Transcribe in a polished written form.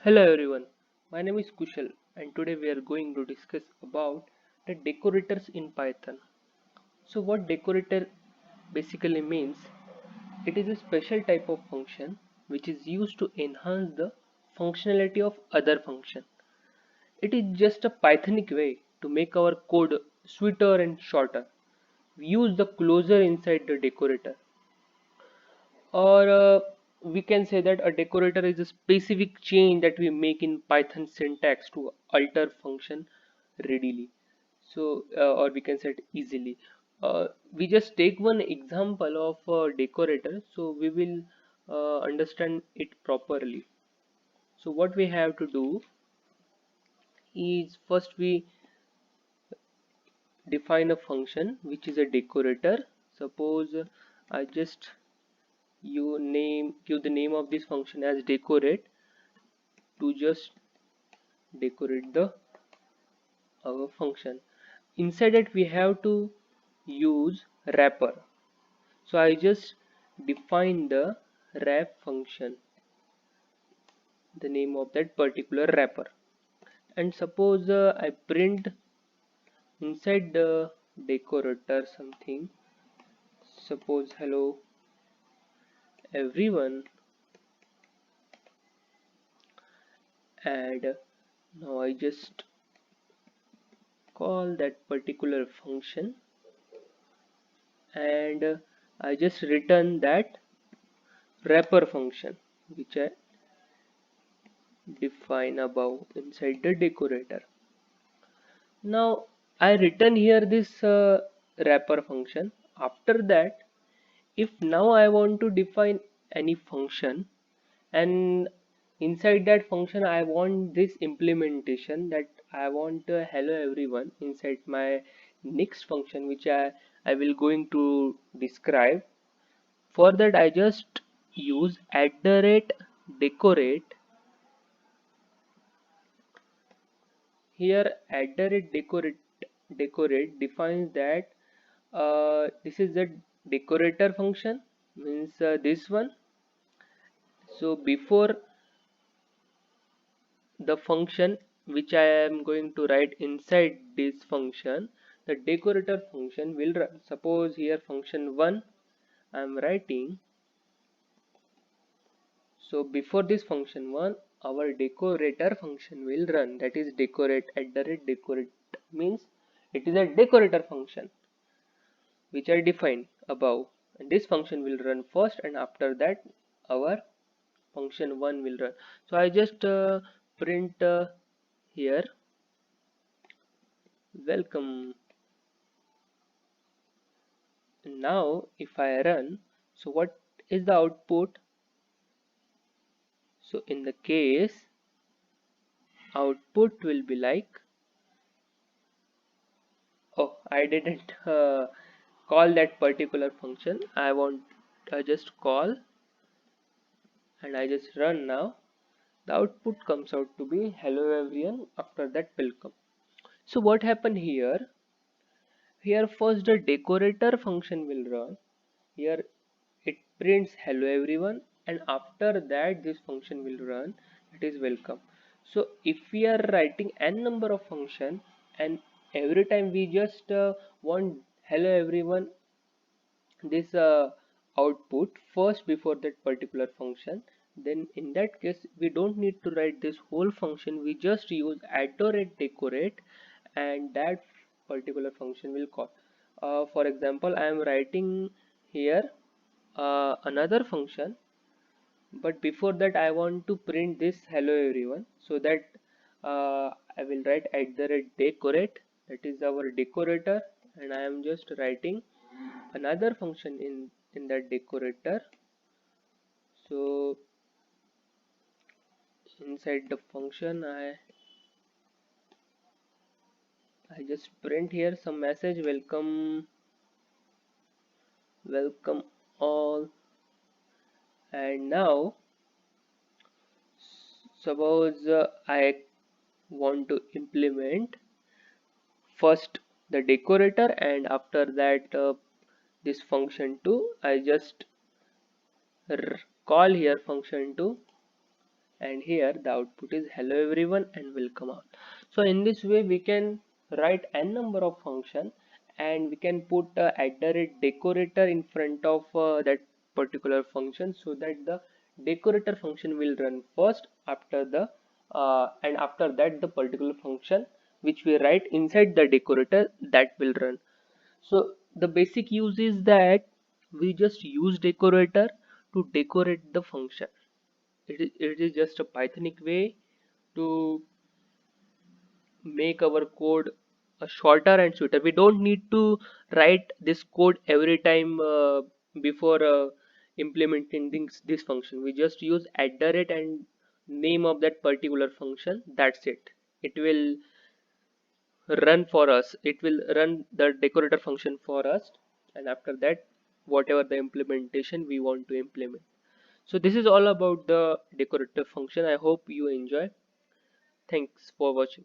Hello everyone, my name is Kushal and today we are going to discuss about the decorators in Python. So what decorator basically means, it is a special type of function which is used to enhance the functionality of other function. It is just a Pythonic way to make our code sweeter and shorter. We use the closure inside the decorator, or we can say that a decorator is a specific change that we make in Python syntax to alter function readily. Or we can say it easily. We just take one example of a decorator so we will understand it properly. So what we have to do is first we define a function which is a decorator. Suppose I just give the name of this function as decorate to just decorate the our function. Inside it we have to use wrapper. So I just define the wrap function, the name of that particular wrapper. And suppose I print inside the decorator something. Suppose hello everyone, and now I just call that particular function, and I just return that wrapper function which I define above inside the decorator. Now I return here this wrapper function. After that, if now I want to define any function, and inside that function I want this implementation that I want hello everyone inside my next function which I will going to describe. For that I just use @decorate. Here decorate defines that this is the decorator function, means this one. So before the function which I am going to write inside this function, the decorator function will run. Suppose here function 1 I am writing. So before this function 1, our decorator function will run, that is decorate @decorate, means it is a decorator function which I defined above, and this function will run first and after that our function 1 will run. So I just print here welcome. Now if I run, so what is the output? So in the case output will be like, oh, I didn't call that particular function. I just call and I just run. Now the output comes out to be hello everyone. After that welcome. So what happened here? Here first the decorator function will run. Here it prints hello everyone, and after that this function will run, it is welcome. So if we are writing n number of function and every time we just want hello everyone this output first before that particular function, then in that case we don't need to write this whole function. We just use @decorate and that particular function will call. For example, I am writing here another function, but before that I want to print this hello everyone, so that I will write @decorate, that is our decorator, and I am just writing another function in that decorator. So inside the function I just print here some message, welcome all. And now suppose I want to implement first the decorator and after that this function 2. I just call here function 2 and here the output is hello everyone and welcome all. So in this way we can write n number of function, and we can put at the rate decorator in front of that particular function, so that the decorator function will run first after the and after that the particular function which we write inside the decorator, that will run. So the basic use is that we just use decorator to decorate the function. It is just a Pythonic way to make our code shorter and sweeter. We don't need to write this code every time before implementing this function. We just use at the rate and name of that particular function. That's it. It will run for us. It will run the decorator function for us, and after that, whatever the implementation we want to implement. So this is all about the decorator function. I hope you enjoy. Thanks for watching.